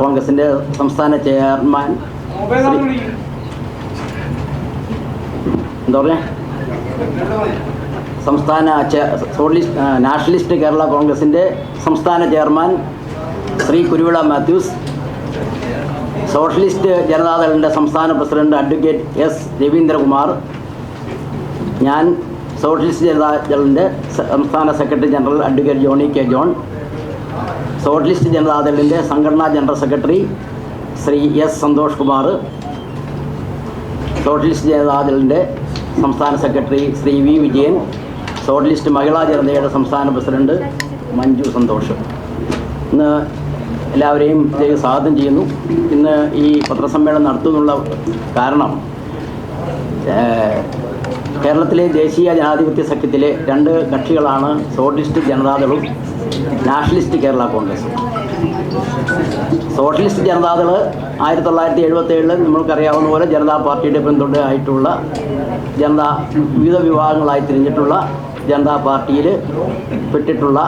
കോൺഗ്രസിൻ്റെ സംസ്ഥാന ചെയർമാൻ എന്താ പറയുക നാഷണലിസ്റ്റ് കേരള കോൺഗ്രസിൻ്റെ സംസ്ഥാന ചെയർമാൻ ശ്രീ കുരുവിള മാത്യൂസ്, സോഷ്യലിസ്റ്റ് ജനതാദളിൻ്റെ സംസ്ഥാന പ്രസിഡന്റ് അഡ്വക്കേറ്റ് എസ് രവീന്ദ്രകുമാർ, ഞാൻ സോഷ്യലിസ്റ്റ് ജനതാദളിൻ്റെ സംസ്ഥാന secretary general advocate Johnny K John, socialist ജനതാദളിൻ്റെ സംഘടനാ general secretary Shri S Santhosh Kumar, socialist ജനതാദളിൻ്റെ സംസ്ഥാന secretary Shri V Vijayan, socialist Mahila ജനതയുടെ സംസ്ഥാന പ്രസിഡന്റ് മഞ്ജു സന്തോഷ്. ഇന്ന് എല്ലാവരെയും സ്വാഗതം ചെയ്യുന്നു. ഇന്ന് ഈ പത്രസമ്മേളനം നടത്തുന്നുള്ള കാരണം കേരളത്തിലെ ദേശീയ ജനാധിപത്യ സഖ്യത്തിലെ രണ്ട് കക്ഷികളാണ് സോഷ്യലിസ്റ്റ് ജനതാദളും നാഷണലിസ്റ്റ് കേരള കോൺഗ്രസും. സോഷ്യലിസ്റ്റ് ജനതാദൾ 1977 നമ്മൾക്കറിയാവുന്ന പോലെ ജനതാ പാർട്ടിയുടെ പിന്തുണയായിട്ടുള്ള വിവിധ വിഭാഗങ്ങളായി തിരിഞ്ഞിട്ടുള്ള ജനതാ പാർട്ടിയിൽ പെട്ടിട്ടുള്ള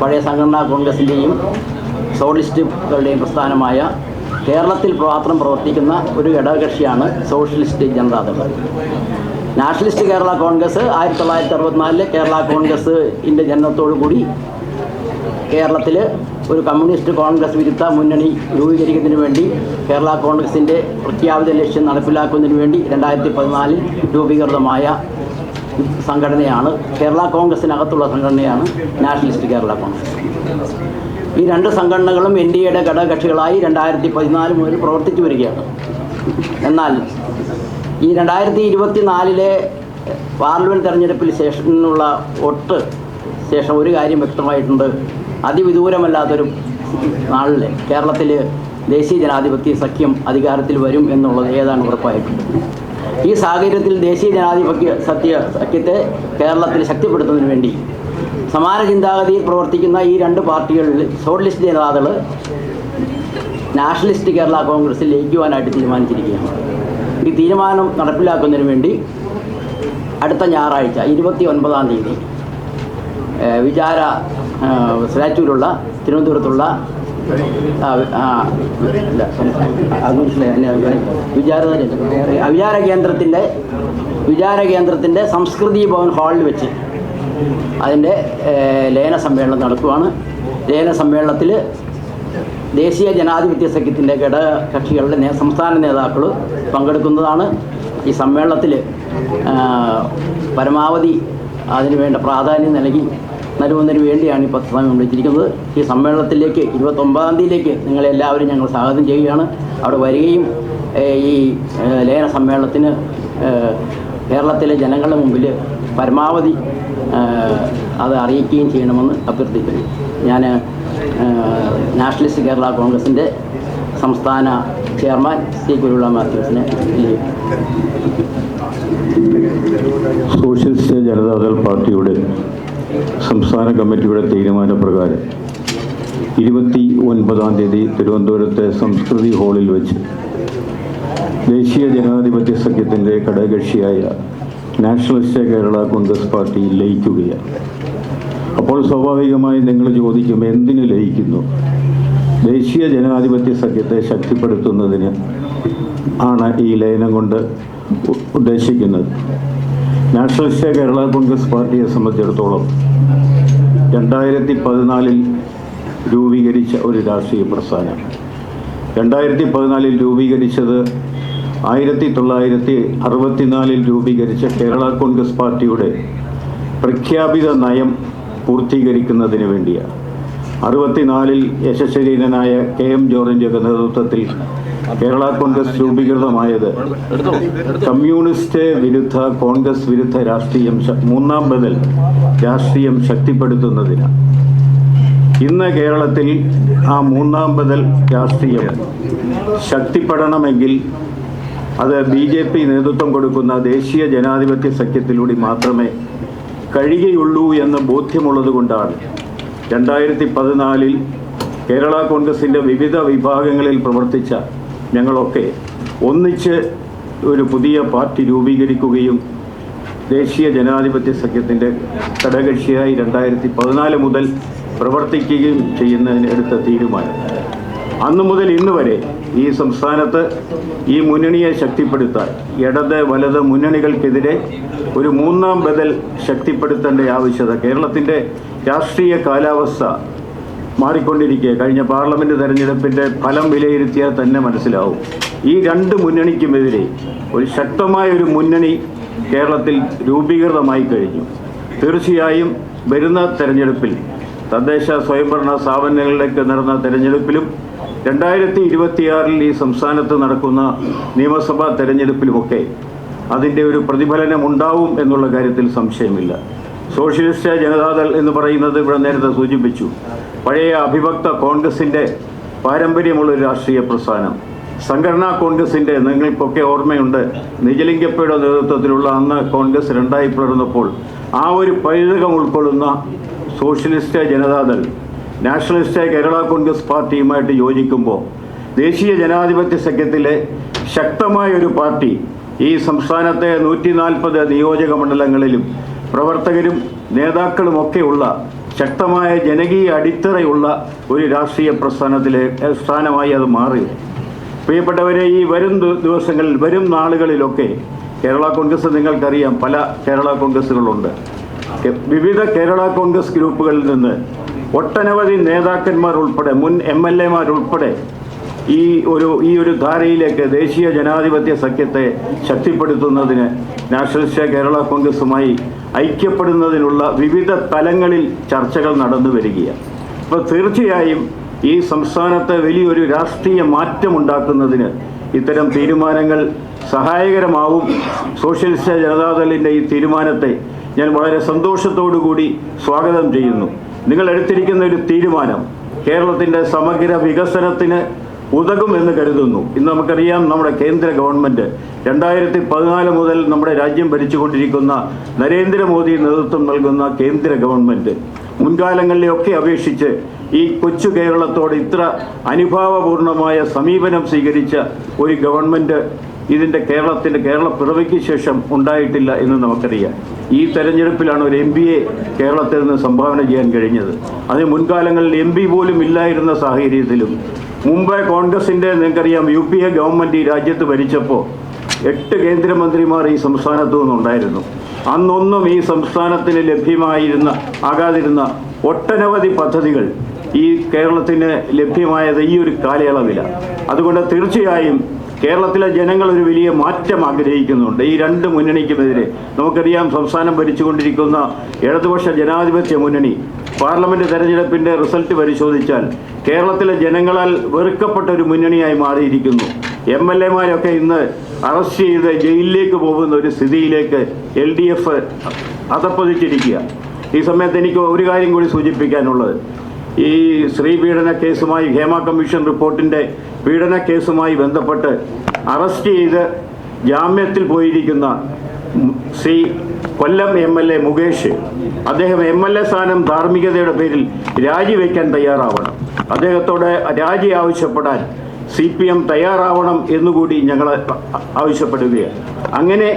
പഴയ സംഘടനാ കോൺഗ്രസിൻ്റെയും സോഷ്യലിസ്റ്റുകളുടെയും പ്രസ്ഥാനമായ കേരളത്തിൽ മാത്രം പ്രവർത്തിക്കുന്ന ഒരു ഘടകകക്ഷിയാണ് സോഷ്യലിസ്റ്റ് ജനതാദൾ. നാഷണലിസ്റ്റ് കേരള കോൺഗ്രസ് 1964 കേരള കോൺഗ്രസിൻ്റെ ജനനത്തോടു കൂടി കേരളത്തിൽ ഒരു കമ്മ്യൂണിസ്റ്റ് കോൺഗ്രസ് വിരുദ്ധ മുന്നണി രൂപീകരിക്കുന്നതിന് വേണ്ടി കേരള കോൺഗ്രസിൻ്റെ പ്രഖ്യാപിത ലക്ഷ്യം നടപ്പിലാക്കുന്നതിന് വേണ്ടി 2014 രൂപീകൃതമായ സംഘടനയാണ്. കേരള കോൺഗ്രസിനകത്തുള്ള സംഘടനയാണ് നാഷണലിസ്റ്റ് കേരള കോൺഗ്രസ്. ഈ രണ്ട് സംഘടനകളും NDAയുടെ ഘടകകക്ഷികളായി 2014 മുതൽ പ്രവർത്തിച്ചു വരികയാണ്. എന്നാൽ ഈ 2024 പാർലമെൻറ്റ് തെരഞ്ഞെടുപ്പിൽ ശേഷമുള്ള വോട്ട് ശേഷം ഒരു കാര്യം വ്യക്തമായിട്ടുണ്ട്. അതിവിദൂരമല്ലാത്തൊരു നാളിൽ കേരളത്തിൽ ദേശീയ ജനാധിപത്യ സഖ്യം അധികാരത്തിൽ വരും എന്നുള്ളത് ഏതാണ്ട് ഉറപ്പായിട്ടുണ്ട്. ഈ സാഹചര്യത്തിൽ ദേശീയ ജനാധിപത്യ സഖ്യത്തെ കേരളത്തിൽ ശക്തിപ്പെടുത്തുന്നതിന് വേണ്ടി സമാന ചിന്താഗതിയിൽ പ്രവർത്തിക്കുന്ന ഈ രണ്ട് പാർട്ടികളിൽ സോഷ്യലിസ്റ്റ് ജനതാദൾ നാഷണലിസ്റ്റ് കേരള കോൺഗ്രസിൽ ലയിക്കുവാനായിട്ട് തീരുമാനിച്ചിരിക്കുകയാണ്. ഈ തീരുമാനം നടപ്പിലാക്കുന്നതിന് വേണ്ടി അടുത്ത ഞായറാഴ്ച 29-ാം തീയതി വിചാര സ്റ്റാച്യൂലുള്ള തിരുവനന്തപുരത്തുള്ള വിചാര കേന്ദ്രത്തിൻ്റെ സംസ്കൃതി ഭവൻ ഹാളിൽ വെച്ച് അതിൻ്റെ ലയന സമ്മേളനം നടക്കുകയാണ്. ലയന സമ്മേളനത്തിൽ ദേശീയ ജനാധിപത്യ സഖ്യത്തിൻ്റെ ഘടകകക്ഷികളുടെ സംസ്ഥാന നേതാക്കൾ പങ്കെടുക്കുന്നതാണ്. ഈ സമ്മേളനത്തിൽ പരമാവധി അതിനുവേണ്ട പ്രാധാന്യം നൽകുന്നതിന് വേണ്ടിയാണ് ഈ പത്രസമ്മേളനം വിളിച്ചിരിക്കുന്നത്. ഈ സമ്മേളനത്തിലേക്ക് 29-ാം തീയതിയിലേക്ക് നിങ്ങളെല്ലാവരും ഞങ്ങൾ സ്വാഗതം ചെയ്യുകയാണ്. അവിടെ വരികയും ഈ ലയന സമ്മേളനത്തിന് കേരളത്തിലെ ജനങ്ങളുടെ മുമ്പിൽ പരമാവധി അത് അറിയിക്കുകയും ചെയ്യണമെന്ന് അഭ്യർത്ഥിക്കുന്നു. ഞാൻ നാഷണലിസ്റ്റ് കേരള കോൺഗ്രസിൻ്റെ സംസ്ഥാന ചെയർമാൻ ശ്രീ കുരുവിള മാത്യൂസിനെ സോഷ്യലിസ്റ്റ് ജനതാദൾ പാർട്ടിയുടെ സംസ്ഥാന കമ്മിറ്റിയുടെ തീരുമാനപ്രകാരം 29-ാം തീയതി തിരുവനന്തപുരത്തെ സംസ്കൃതി ഹാളിൽ വെച്ച് ദേശീയ ജനാധിപത്യ സഖ്യത്തിൻ്റെ ഘടകകക്ഷിയായ നാഷണലിസ്റ്റ് കേരള കോൺഗ്രസ് പാർട്ടി ലയിക്കുകയാണ്. അപ്പോൾ സ്വാഭാവികമായി നിങ്ങൾ ചോദിക്കും, എന്തിന് ലയിക്കുന്നു? ദേശീയ ജനാധിപത്യ സഖ്യത്തെ ശക്തിപ്പെടുത്തുന്നതിന് ആണ് ഈ ലയനം കൊണ്ട് ഉദ്ദേശിക്കുന്നത്. നാഷണലിസ്റ്റ് കേരള കോൺഗ്രസ് പാർട്ടിയെ സംബന്ധിച്ചിടത്തോളം 2014 രൂപീകരിച്ച ഒരു രാഷ്ട്രീയ പ്രസ്ഥാനം. 2014 രൂപീകരിച്ചത് 1964 രൂപീകരിച്ച കേരള കോൺഗ്രസ് പാർട്ടിയുടെ പ്രഖ്യാപിത നയം പൂർത്തീകരിക്കുന്നതിന് വേണ്ടിയാണ്. 64 യശസ്വരീനായ KM ജോർജിൻ്റെ നേതൃത്വത്തിൽ കേരള കോൺഗ്രസ് രൂപീകൃതമായത് കമ്മ്യൂണിസ്റ്റ് വിരുദ്ധ കോൺഗ്രസ് വിരുദ്ധ രാഷ്ട്രീയം മൂന്നാം ബദൽ രാഷ്ട്രീയം ശക്തിപ്പെടുത്തുന്നതിനാണ്. ഇന്ന് കേരളത്തിൽ ആ മൂന്നാം ബദൽ രാഷ്ട്രീയം ശക്തിപ്പെടണമെങ്കിൽ അത് BJP നേതൃത്വം കൊടുക്കുന്ന ദേശീയ ജനാധിപത്യ സഖ്യത്തിലൂടെ മാത്രമേ കഴിയുകയുള്ളൂ എന്ന് ബോധ്യമുള്ളത് കൊണ്ടാണ് 2014 കേരള കോൺഗ്രസിൻ്റെ വിവിധ വിഭാഗങ്ങളിൽ പ്രവർത്തിച്ച ഞങ്ങളൊക്കെ ഒന്നിച്ച് ഒരു പുതിയ പാർട്ടി രൂപീകരിക്കുകയും ദേശീയ ജനാധിപത്യ സഖ്യത്തിൻ്റെ ഘടകകക്ഷിയായി 2014 മുതൽ പ്രവർത്തിക്കുകയും ചെയ്യുന്നതിന് എടുത്ത തീരുമാനം. അന്നു മുതൽ ഇന്ന് വരെ ഈ സംസ്ഥാനത്ത് ഈ മുന്നണിയെ ശക്തിപ്പെടുത്താൻ ഇടത് വലത് മുന്നണികൾക്കെതിരെ ഒരു മൂന്നാം ബദൽ ശക്തിപ്പെടുത്തേണ്ട ആവശ്യകത കേരളത്തിൻ്റെ രാഷ്ട്രീയ കാലാവസ്ഥ മാറിക്കൊണ്ടിരിക്കുക. കഴിഞ്ഞ പാർലമെൻറ്റ് തെരഞ്ഞെടുപ്പിൻ്റെ ഫലം വിലയിരുത്തിയാൽ തന്നെ മനസ്സിലാവും. ഈ രണ്ട് മുന്നണിക്കുമെതിരെ ഒരു ശക്തമായൊരു മുന്നണി കേരളത്തിൽ രൂപീകൃതമായി കഴിഞ്ഞു. തീർച്ചയായും വരുന്ന തെരഞ്ഞെടുപ്പിൽ തദ്ദേശ സ്വയംഭരണ സ്ഥാപനങ്ങളിലേക്ക് നടന്ന തെരഞ്ഞെടുപ്പിലും 2026 ഈ സംസ്ഥാനത്ത് നടക്കുന്ന നിയമസഭാ തെരഞ്ഞെടുപ്പിലുമൊക്കെ അതിൻ്റെ ഒരു പ്രതിഫലനം ഉണ്ടാവും എന്നുള്ള കാര്യത്തിൽ സംശയമില്ല. സോഷ്യലിസ്റ്റ് ജനതാദൾ എന്ന് പറയുന്നത് ഇവിടെ നേരത്തെ സൂചിപ്പിച്ചു, പഴയ അഭിഭക്ത കോൺഗ്രസിൻ്റെ പാരമ്പര്യമുള്ളൊരു രാഷ്ട്രീയ പ്രസ്ഥാനം. സംഘടനാ കോൺഗ്രസിൻ്റെ നിങ്ങൾക്കൊക്കെ ഓർമ്മയുണ്ട്, നിജലിംഗപ്പയുടെ നേതൃത്വത്തിലുള്ള അന്ന് കോൺഗ്രസ് രണ്ടായി പിളർന്നപ്പോൾ ആ ഒരു പൈതൃകം ഉൾക്കൊള്ളുന്ന സോഷ്യലിസ്റ്റ് ജനതാദൾ നാഷണലിസ്റ്റ് കേരള കോൺഗ്രസ് പാർട്ടിയുമായിട്ട് യോജിക്കുമ്പോൾ ദേശീയ ജനാധിപത്യ സഖ്യത്തിലെ ശക്തമായൊരു പാർട്ടി ഈ സംസ്ഥാനത്തെ 140 നിയോജക മണ്ഡലങ്ങളിലും പ്രവർത്തകരും നേതാക്കളുമൊക്കെയുള്ള ശക്തമായ ജനകീയ അടിത്തറയുള്ള ഒരു രാഷ്ട്രീയ പ്രസ്ഥാനത്തിലെ സ്ഥാനമായി അത് മാറി. പ്രിയപ്പെട്ടവരെ, ഈ വരും ദിവസങ്ങളിൽ വരും നാളുകളിലൊക്കെ കേരള കോൺഗ്രസ് നിങ്ങൾക്കറിയാം, പല കേരള കോൺഗ്രസ്സുകളുണ്ട്. വിവിധ കേരള കോൺഗ്രസ് ഗ്രൂപ്പുകളിൽ നിന്ന് ഒട്ടനവധി നേതാക്കന്മാർ ഉൾപ്പെടെ മുൻ MLA ഉൾപ്പെടെ ഈ ഒരു ധാരയിലേക്ക് ദേശീയ ജനാധിപത്യ സഖ്യത്തെ ശക്തിപ്പെടുത്തുന്നതിന് നാഷണലിസ്റ്റ് കേരള കോൺഗ്രസുമായി ഐക്യപ്പെടുന്നതിനുള്ള വിവിധ തലങ്ങളിൽ ചർച്ചകൾ നടന്നു വരികയാണ്. അപ്പോൾ തീർച്ചയായും ഈ സംസ്ഥാനത്ത് വലിയൊരു രാഷ്ട്രീയ മാറ്റമുണ്ടാക്കുന്നതിന് ഇത്തരം തീരുമാനങ്ങൾ സഹായകരമാവും. സോഷ്യലിസ്റ്റ് ജനതാദളിൻ്റെ ഈ തീരുമാനത്തെ ഞാൻ വളരെ സന്തോഷത്തോടു കൂടി സ്വാഗതം ചെയ്യുന്നു. നിങ്ങൾ എടുത്തിരിക്കുന്ന ഒരു തീരുമാനം കേരളത്തിൻ്റെ സമഗ്ര വികസനത്തിന് ഉതകുമെന്ന് കരുതുന്നു. ഇന്ന് നമുക്കറിയാം, നമ്മുടെ കേന്ദ്ര ഗവൺമെൻറ് 2014 മുതൽ നമ്മുടെ രാജ്യം ഭരിച്ചുകൊണ്ടിരിക്കുന്ന നരേന്ദ്രമോദി നേതൃത്വം നൽകുന്ന കേന്ദ്ര ഗവൺമെൻറ് മുൻകാലങ്ങളിലെയൊക്കെ അപേക്ഷിച്ച് ഈ കൊച്ചു കേരളത്തോട് ഇത്ര അനുഭാവപൂർണമായ സമീപനം സ്വീകരിച്ച ഒരു ഗവൺമെൻറ് ഇതിൻ്റെ കേരള പിറവിക്ക് ശേഷം ഉണ്ടായിട്ടില്ല എന്ന് നമുക്കറിയാം. ഈ തെരഞ്ഞെടുപ്പിലാണ് ഒരു MPയെ കേരളത്തിൽ നിന്ന് സംഭാവന ചെയ്യാൻ കഴിഞ്ഞത്. അതിന് മുൻകാലങ്ങളിൽ MP പോലും ഇല്ലായിരുന്ന സാഹചര്യത്തിലും മുമ്പ് കോൺഗ്രസിൻ്റെ നിങ്ങൾക്കറിയാം UPA ഗവൺമെൻറ് ഈ രാജ്യത്ത് ഭരിച്ചപ്പോൾ 8 കേന്ദ്രമന്ത്രിമാർ ഈ സംസ്ഥാനത്തു നിന്നുണ്ടായിരുന്നു. അന്നൊന്നും ഈ സംസ്ഥാനത്തിന് ആകാതിരുന്ന ഒട്ടനവധി പദ്ധതികൾ ഈ കേരളത്തിന് ലഭ്യമായത് ഈ ഒരു കാലയളവിലാണ്. അതുകൊണ്ട് തീർച്ചയായും കേരളത്തിലെ ജനങ്ങൾ ഒരു വലിയ മാറ്റം ആഗ്രഹിക്കുന്നുണ്ട്. ഈ രണ്ട് മുന്നണിക്കുമെതിരെ നമുക്കറിയാം, സംസ്ഥാനം ഭരിച്ചുകൊണ്ടിരിക്കുന്ന ഇടതുപക്ഷ ജനാധിപത്യ മുന്നണി പാർലമെൻറ്റ് തെരഞ്ഞെടുപ്പിൻ്റെ റിസൾട്ട് പരിശോധിച്ചാൽ കേരളത്തിലെ ജനങ്ങളാൽ വെറുക്കപ്പെട്ട ഒരു മുന്നണിയായി മാറിയിരിക്കുന്നു. MLA ഇന്ന് അറസ്റ്റ് ചെയ്ത് ജയിലിലേക്ക് പോകുന്ന ഒരു സ്ഥിതിയിലേക്ക് LDF അധപ്പതിച്ചിരിക്കുക. ഈ സമയത്ത് എനിക്ക് ഒരു കാര്യം കൂടി സൂചിപ്പിക്കാനുള്ളത്, ഈ സ്ത്രീപീഡന കേസുമായി ഹേമ കമ്മീഷൻ റിപ്പോർട്ടിൻ്റെ പീഡന കേസുമായി ബന്ധപ്പെട്ട് അറസ്റ്റ് ചെയ്ത് ജാമ്യത്തിൽ പോയിരിക്കുന്ന ശ്രീ കൊല്ലം MLA മുകേഷ്, അദ്ദേഹം MLA സ്ഥാനം ധാർമ്മികതയുടെ പേരിൽ രാജിവെക്കാൻ തയ്യാറാവണം. അദ്ദേഹത്തോട് രാജി ആവശ്യപ്പെടാൻ CPM തയ്യാറാവണം എന്നുകൂടി ഞങ്ങൾ ആവശ്യപ്പെടുകയാണ്. അങ്ങനെ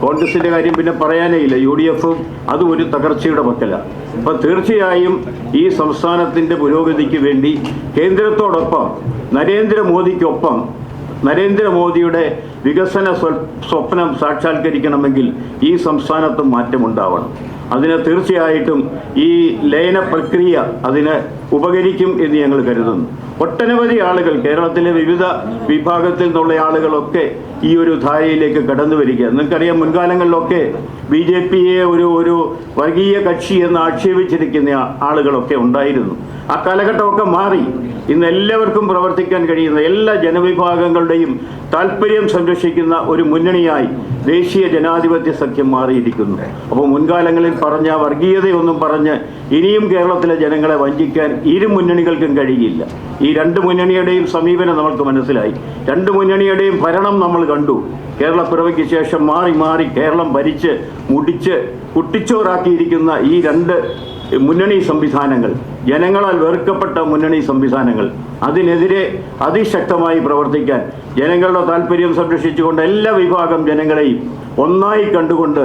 കോൺഗ്രസിൻ്റെ കാര്യം പിന്നെ പറയാനേ ഇല്ല, UDFും അതും ഒരു തകർച്ചയുടെ പക്കലാണ്. അപ്പോൾ തീർച്ചയായും ഈ സംസ്ഥാനത്തിൻ്റെ പുരോഗതിക്ക് വേണ്ടി കേന്ദ്രത്തോടൊപ്പം നരേന്ദ്രമോദിക്കൊപ്പം നരേന്ദ്രമോദിയുടെ വികസന സ്വപ്നം സാക്ഷാത്കരിക്കണമെങ്കിൽ ഈ സംസ്ഥാനത്തും മാറ്റമുണ്ടാവണം. അതിന് തീർച്ചയായിട്ടും ഈ ലയന പ്രക്രിയ അതിന് ഉപകരിക്കും എന്ന് ഞങ്ങൾ കരുതുന്നു. ഒട്ടനവധി ആളുകൾ, കേരളത്തിലെ വിവിധ വിഭാഗത്തിൽ നിന്നുള്ള ആളുകളൊക്കെ ഈ ഒരു ധാരയിലേക്ക് കടന്നു വരിക. നിങ്ങൾക്കറിയാം, മുൻകാലങ്ങളിലൊക്കെ BJPയെ ഒരു വർഗീയ കക്ഷി എന്ന് ആക്ഷേപിച്ചിരിക്കുന്ന ആളുകളൊക്കെ ഉണ്ടായിരുന്നു. ആ കാലഘട്ടമൊക്കെ മാറി. ഇന്ന് എല്ലാവർക്കും പ്രവർത്തിക്കാൻ കഴിയുന്ന എല്ലാ ജനവിഭാഗങ്ങളുടെയും താല്പര്യം സംരക്ഷിക്കുന്ന ഒരു മുന്നണിയായി ദേശീയ ജനാധിപത്യ സഖ്യം മാറിയിരിക്കുന്നു. അപ്പോൾ മുൻകാലങ്ങളിൽ പറഞ്ഞ വർഗീയതയൊന്നും പറഞ്ഞ് ഇനിയും കേരളത്തിലെ ജനങ്ങളെ വഞ്ചിക്കാൻ ഇരു മുന്നണികൾക്കും കഴിയില്ല. ഈ രണ്ട് മുന്നണിയുടെയും സമീപനം നമ്മൾക്ക് മനസ്സിലായി. രണ്ട് മുന്നണിയുടെയും ഭരണം നമ്മൾ കണ്ടു. കേരള പിറവിക്ക് ശേഷം മാറി മാറി കേരളം ഭരിച്ച് മുടിച്ച് കുട്ടിച്ചോറാക്കിയിരിക്കുന്ന ഈ രണ്ട് മുന്നണി സംവിധാനങ്ങൾ, ജനങ്ങളാൽ വെറുക്കപ്പെട്ട മുന്നണി സംവിധാനങ്ങൾ, അതിനെതിരെ അതിശക്തമായി പ്രവർത്തിക്കാൻ ജനങ്ങളുടെ താല്പര്യം സംരക്ഷിച്ചുകൊണ്ട് എല്ലാ വിഭാഗം ജനങ്ങളെയും ഒന്നായി കണ്ടുകൊണ്ട്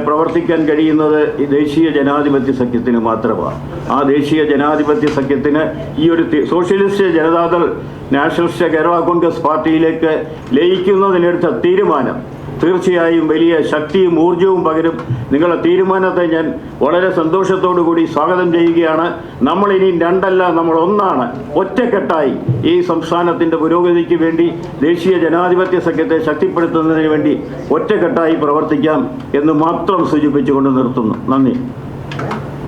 പ്രവർത്തിക്കാൻ കഴിയുന്നത് ഈ ദേശീയ ജനാധിപത്യ സഖ്യത്തിന് മാത്രമാണ്. ആ ദേശീയ ജനാധിപത്യ സഖ്യത്തിന് ഈ ഒരു സോഷ്യലിസ്റ്റ് ജനതാദൾ നാഷണലിസ്റ്റ് കേരള കോൺഗ്രസ് പാർട്ടിയിലേക്ക് ലയിക്കുന്നതിനെടുത്ത തീരുമാനം തീർച്ചയായും വലിയ ശക്തിയും ഊർജവും പകരും. നിങ്ങളുടെ തീരുമാനത്തെ ഞാൻ വളരെ സന്തോഷത്തോടു കൂടി സ്വാഗതം ചെയ്യുകയാണ്. നമ്മൾ ഇനി രണ്ടല്ല, നമ്മൾ ഒന്നാണ്. ഒറ്റക്കെട്ടായി ഈ സംസ്ഥാനത്തിൻ്റെ പുരോഗതിക്ക് വേണ്ടി, ദേശീയ ജനാധിപത്യ സഖ്യത്തെ ശക്തിപ്പെടുത്തുന്നതിന് വേണ്ടി ഒറ്റക്കെട്ടായി പ്രവർത്തിക്കാം എന്ന് മാത്രം സൂചിപ്പിച്ചുകൊണ്ട് നിർത്തുന്നു. നന്ദി.